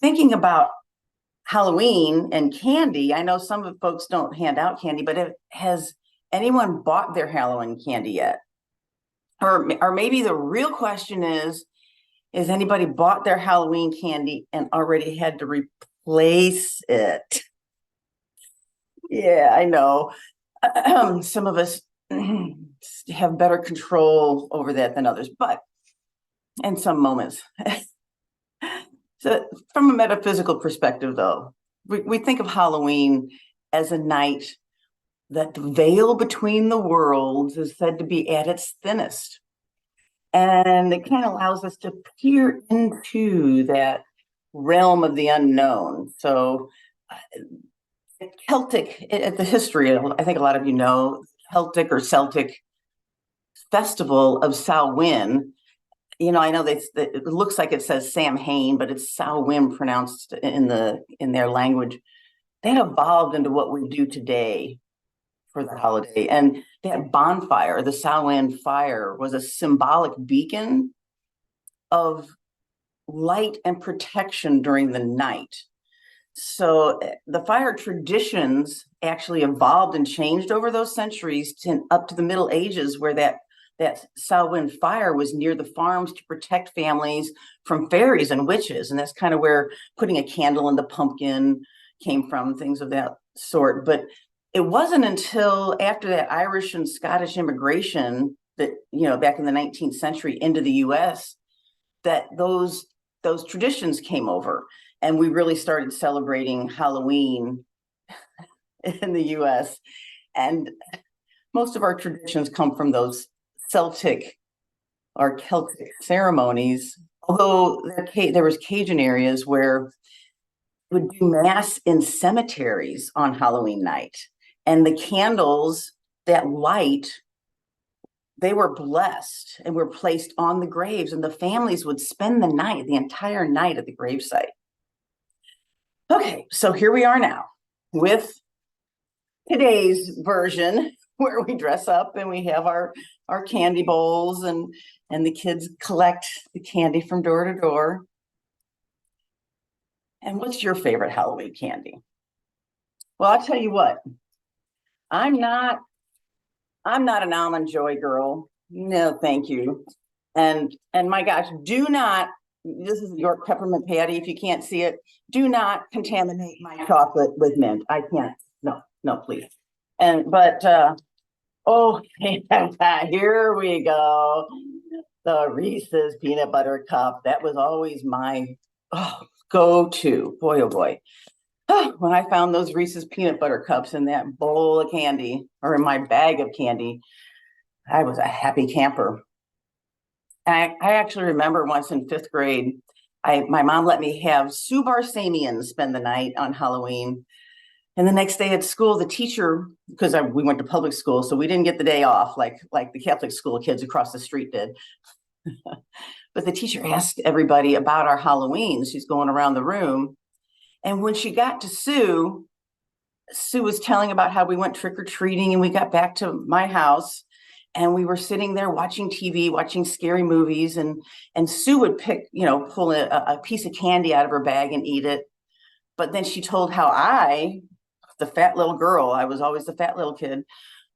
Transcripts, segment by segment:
thinking about Halloween and candy, I know some of folks don't hand out candy, but has anyone bought their Halloween candy yet? Or maybe the real question is anybody bought their Halloween candy and already had to replace it? Yeah, I know. Some of us have better control over that than others, but in some moments. So from a metaphysical perspective, though, we think of Halloween as a night that the veil between the worlds is said to be at its thinnest. And it kind of allows us to peer into that realm of the unknown. So Celtic, the history, I think a lot of you know, Celtic or Celtic festival of Samhain. You know, I know it looks like it says Samhain, but it's Samhain pronounced in their language. That evolved into what we do today for the holiday. And that bonfire, the Samhain fire, was a symbolic beacon of light and protection during the night. So the fire traditions actually evolved and changed over those centuries up to the Middle Ages, where that Samhain fire was near the farms to protect families from fairies and witches. And that's kind of where putting a candle in the pumpkin came from, things of that sort. But it wasn't until after that Irish and Scottish immigration that, back in the 19th century into the US, that those traditions came over. And we really started celebrating Halloween in the US. And most of our traditions come from those Celtic or Celtic ceremonies, although there was Cajun areas where would do mass in cemeteries on Halloween night. And the candles that light, they were blessed and were placed on the graves, and the families would spend the entire night at the gravesite. Okay, so here we are now with today's version where we dress up and we have our candy bowls and the kids collect the candy from door to door. And what's your favorite Halloween candy? Well, I'll tell you what, I'm not an Almond Joy girl. No, thank you. And my gosh, this is York peppermint patty. If you can't see it, do not contaminate my chocolate with mint. I can't. No, please. Oh, here we go. The Reese's peanut butter cup. That was always my go-to. Boy, oh boy. When I found those Reese's peanut butter cups in that bowl of candy, or in my bag of candy, I was a happy camper. I actually remember once in 5th grade, my mom let me have Sue Barsamian spend the night on Halloween. And the next day at school, the teacher, because we went to public school, so we didn't get the day off like the Catholic school kids across the street did. But the teacher asked everybody about our Halloween. She's going around the room. And when she got to Sue was telling about how we went trick-or-treating, and we got back to my house and we were sitting there watching TV, watching scary movies, and Sue would pull a piece of candy out of her bag and eat it. But then she told how the fat little girl, I was always the fat little kid,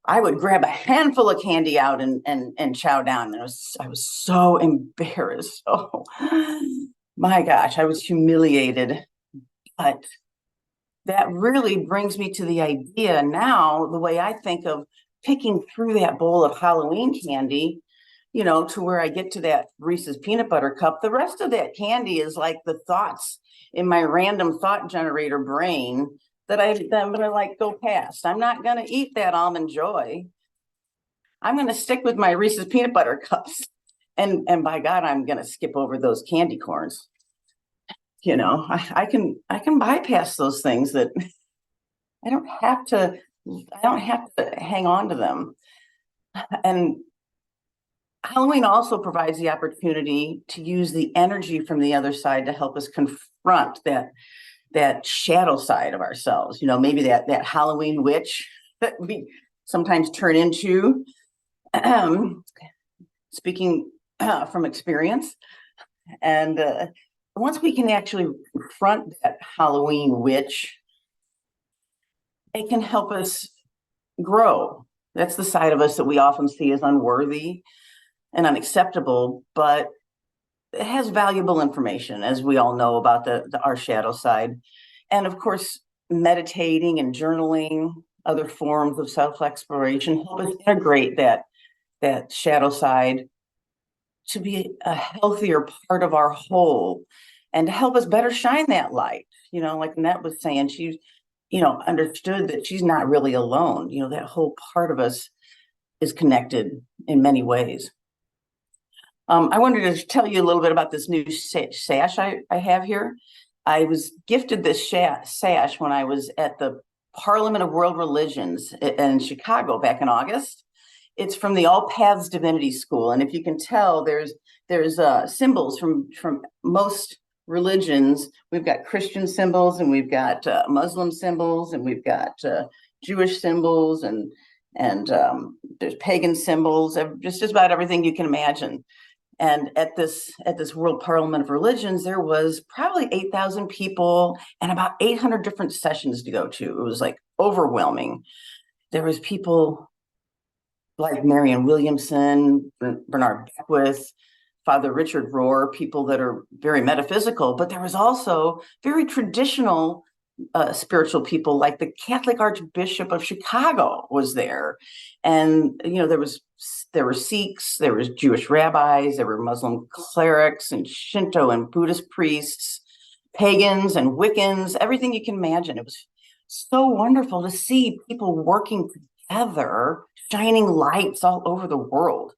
I would grab a handful of candy out and chow down. And I was so embarrassed. Oh my gosh, I was humiliated. But that really brings me to the idea now, the way I think of picking through that bowl of Halloween candy, to where I get to that Reese's peanut butter cup. The rest of that candy is like the thoughts in my random thought generator brain that I'm gonna go past. I'm not gonna eat that Almond Joy. I'm gonna stick with my Reese's peanut butter cups. And by God, I'm gonna skip over those candy corns. I can bypass those things that I don't have to hang on to them. And Halloween also provides the opportunity to use the energy from the other side to help us confront that shadow side of ourselves. Maybe that Halloween witch that we sometimes turn into. Speaking from experience, and once we can actually confront that Halloween witch, it can help us grow. That's the side of us that we often see as unworthy and unacceptable, but it has valuable information, as we all know about our shadow side. And of course, meditating and journaling, other forms of self-exploration help us integrate that shadow side to be a healthier part of our whole and to help us better shine that light. Like Annette was saying, she, understood that she's not really alone. That whole part of us is connected in many ways. I wanted to tell you a little bit about this new sash I have here. I was gifted this sash when I was at the Parliament of World Religions in Chicago back in August. It's from the All Paths Divinity School, and if you can tell, there's symbols from most religions. We've got Christian symbols, and we've got Muslim symbols, and we've got Jewish symbols, and there's pagan symbols, just about everything you can imagine. And at this World Parliament of Religions, there was probably 8,000 people and about 800 different sessions to go to. It was like overwhelming. There was people like Marianne Williamson, Bernard Beckwith, Father Richard Rohr, people that are very metaphysical, but there was also very traditional spiritual people, like the Catholic Archbishop of Chicago was there. And, there were Sikhs, there was Jewish rabbis, there were Muslim clerics and Shinto and Buddhist priests, pagans and Wiccans, everything you can imagine. It was so wonderful to see people working together, shining lights all over the world.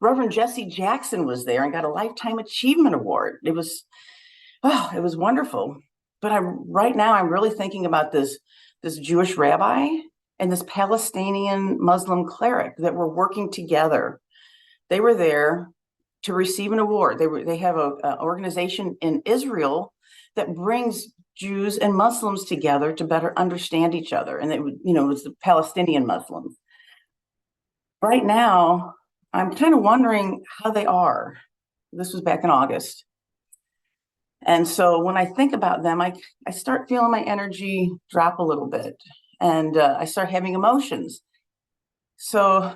Reverend Jesse Jackson was there and got a Lifetime Achievement Award. It was wonderful. But right now I'm really thinking about this Jewish rabbi and this Palestinian Muslim cleric that were working together. They were there to receive an award. They have an organization in Israel that brings Jews and Muslims together to better understand each other. And it was the Palestinian Muslims. Right now, I'm kind of wondering how they are. This was back in August. And so when I think about them, I start feeling my energy drop a little bit, and I start having emotions. So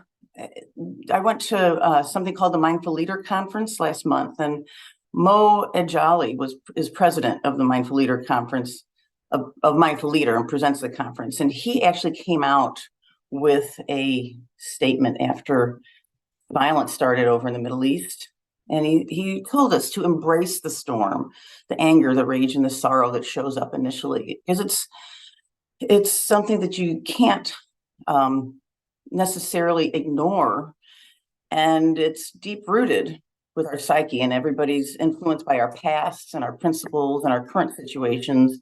I went to something called the Mindful Leader Conference last month, and Mo Ejali is president of the Mindful Leader Conference, of Mindful Leader, and presents the conference. And he actually came out with a statement after violence started over in the Middle East. And he told us to embrace the storm, the anger, the rage, and the sorrow that shows up initially, because it's something that you can't necessarily ignore, and it's deep rooted with our psyche, and everybody's influenced by our pasts and our principles and our current situations.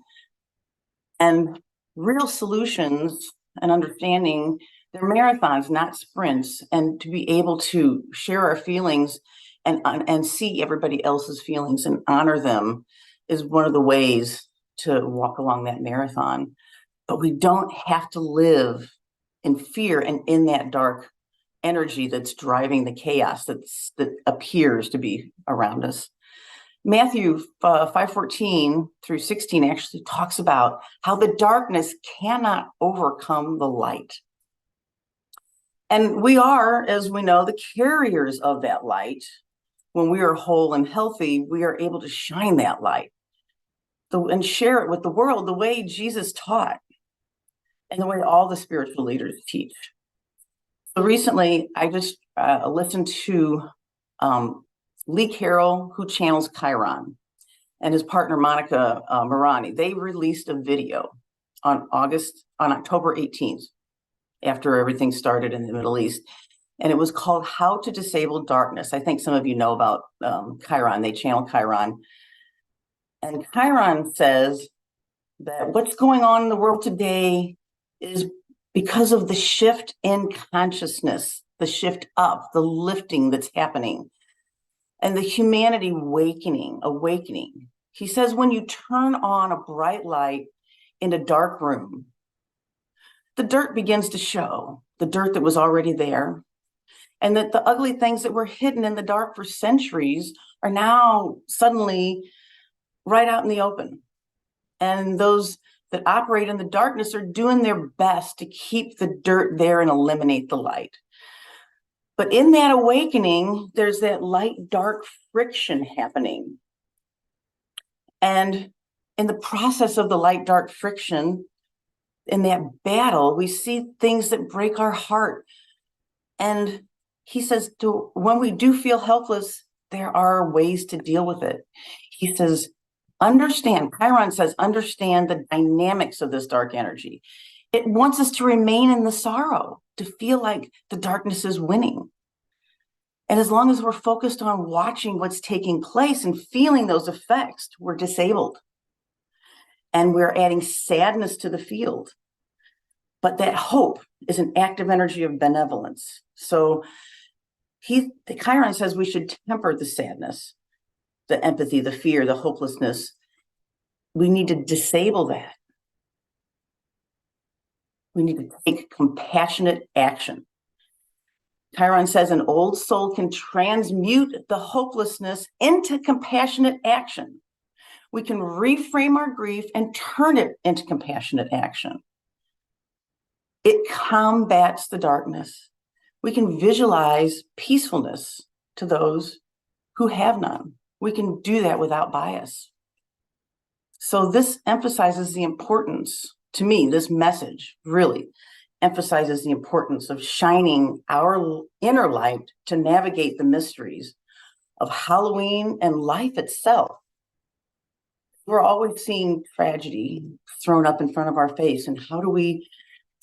And real solutions and understanding, they're marathons, not sprints, and to be able to share our feelings and see everybody else's feelings and honor them is one of the ways to walk along that marathon. But we don't have to live in fear and in that dark energy that's driving the chaos that appears to be around us. Matthew 5:14 through 16 actually talks about how the darkness cannot overcome the light. And we are, as we know, the carriers of that light. When we are whole and healthy, we are able to shine that light and share it with the world the way Jesus taught and the way all the spiritual leaders teach. So recently, I just listened to Lee Carroll, who channels Chiron, and his partner, Monica Morani. They released a video on October 18th, after everything started in the Middle East. And it was called How to Disable Darkness. I think some of you know about Chiron. They channel Chiron. And Chiron says that what's going on in the world today is because of the shift in consciousness, the shift up, the lifting that's happening, and the humanity awakening. He says when you turn on a bright light in a dark room, the dirt begins to show, the dirt that was already there. And that the ugly things that were hidden in the dark for centuries are now suddenly right out in the open. And those that operate in the darkness are doing their best to keep the dirt there and eliminate the light. But in that awakening, there's that light dark friction happening. And in the process of the light dark friction, in that battle, we see things that break our heart. And he says, when we do feel helpless, there are ways to deal with it. He says, Chiron says, understand the dynamics of this dark energy. It wants us to remain in the sorrow, to feel like the darkness is winning. And as long as we're focused on watching what's taking place and feeling those effects, we're disabled. And we're adding sadness to the field. But that hope is an active energy of benevolence. So the Chiron says we should temper the sadness, the empathy, the fear, the hopelessness. We need to disable that. We need to take compassionate action. Chiron says an old soul can transmute the hopelessness into compassionate action. We can reframe our grief and turn it into compassionate action. It combats the darkness. We can visualize peacefulness to those who have none. We can do that without bias. So this emphasizes the importance, to me, this message really emphasizes the importance of shining our inner light to navigate the mysteries of Halloween and life itself. We're always seeing tragedy thrown up in front of our face, and how do we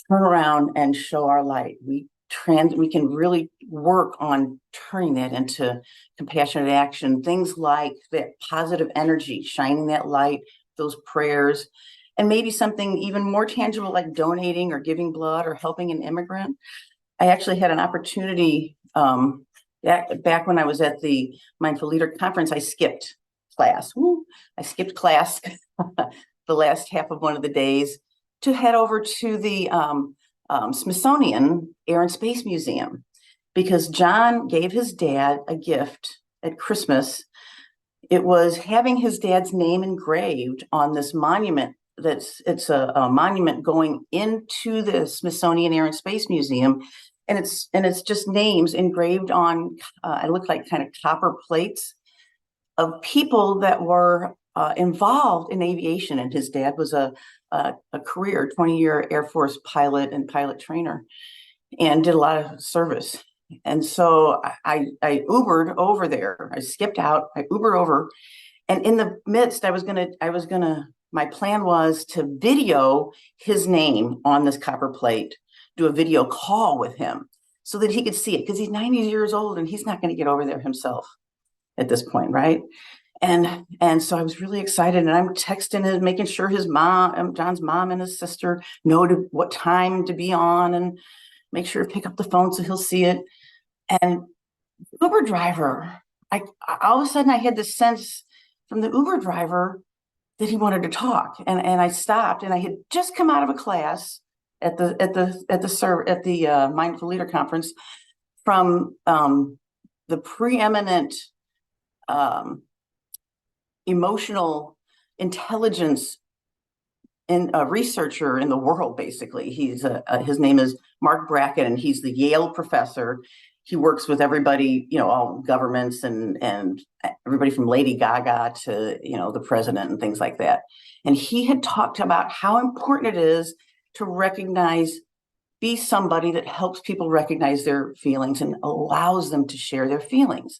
turn around and show our light? We can really work on turning that into compassionate action. Things like that positive energy, shining that light, those prayers, and maybe something even more tangible like donating or giving blood or helping an immigrant. I actually had an opportunity back when I was at the Mindful Leader Conference. I skipped class. I skipped class the last half of one of the days to head over to the Smithsonian Air and Space Museum, because John gave his dad a gift at Christmas. It was having his dad's name engraved on this monument. It's a monument going into the Smithsonian Air and Space Museum, and it's just names engraved on it looked like kind of copper plates of people that were involved in aviation. And his dad was a career 20-year Air Force pilot and pilot trainer, and did a lot of service. And so I Ubered over there. I skipped out. I Ubered over, and in the midst, my plan was to video his name on this copper plate, do a video call with him so that he could see it, because he's 90 years old and he's not going to get over there himself at this point, right? And so I was really excited, and I'm texting him, making sure his mom, John's mom and his sister know what time to be on, and make sure to pick up the phone so he'll see it. And Uber driver, all of a sudden I had this sense from the Uber driver that he wanted to talk, and I stopped, and I had just come out of a class at the Mindful Leader Conference from the preeminent emotional intelligence and a researcher in the world. Basically, his name is Mark Brackett, and he's the Yale professor. He works with everybody, all governments and everybody from Lady Gaga to, the president and things like that. And he had talked about how important it is to be somebody that helps people recognize their feelings and allows them to share their feelings.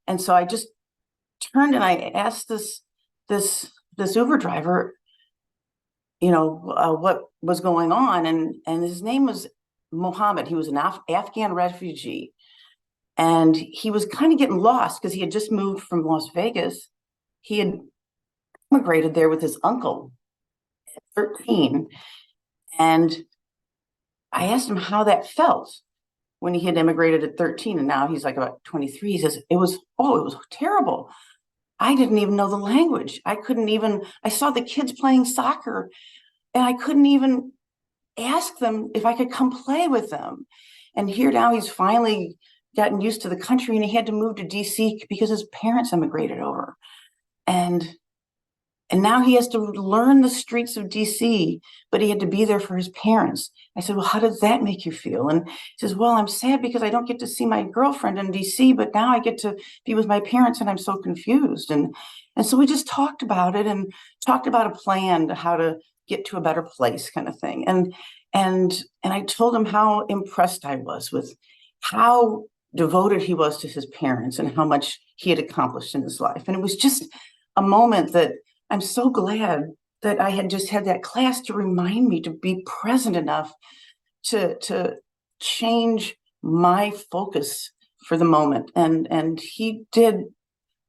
And so I just turned and I asked this Uber driver, what was going on, and his name was Mohammed. He was an Afghan refugee, and he was kind of getting lost because he had just moved from Las Vegas. He had immigrated there with his uncle at 13, and I asked him how that felt when he had immigrated at 13, and now he's like about 23. He says, it was terrible. I didn't even know the language. I saw the kids playing soccer, and I couldn't even ask them if I could come play with them. And here now he's finally gotten used to the country, and he had to move to DC because his parents immigrated over. And And now he has to learn the streets of DC, but he had to be there for his parents. I said, well, how does that make you feel? And he says, well, I'm sad because I don't get to see my girlfriend in DC, but now I get to be with my parents and I'm so confused. And so we just talked about it and talked about a plan to how to get to a better place kind of thing. And I told him how impressed I was with how devoted he was to his parents and how much he had accomplished in his life. And it was just a moment that I'm so glad that I had just had that class to remind me to be present enough to change my focus for the moment. And he did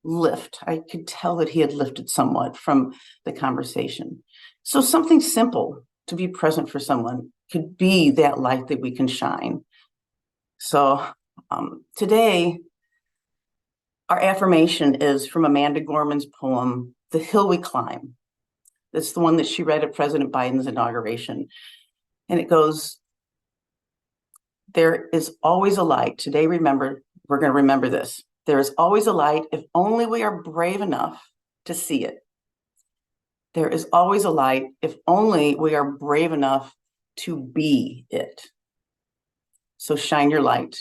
lift. I could tell that he had lifted somewhat from the conversation. So something simple to be present for someone could be that light that we can shine. So today, our affirmation is from Amanda Gorman's poem, The Hill We Climb. That's the one that she read at President Biden's inauguration. And it goes, there is always a light. Today, remember, we're going to remember this. There is always a light if only we are brave enough to see it. There is always a light if only we are brave enough to be it. So shine your light.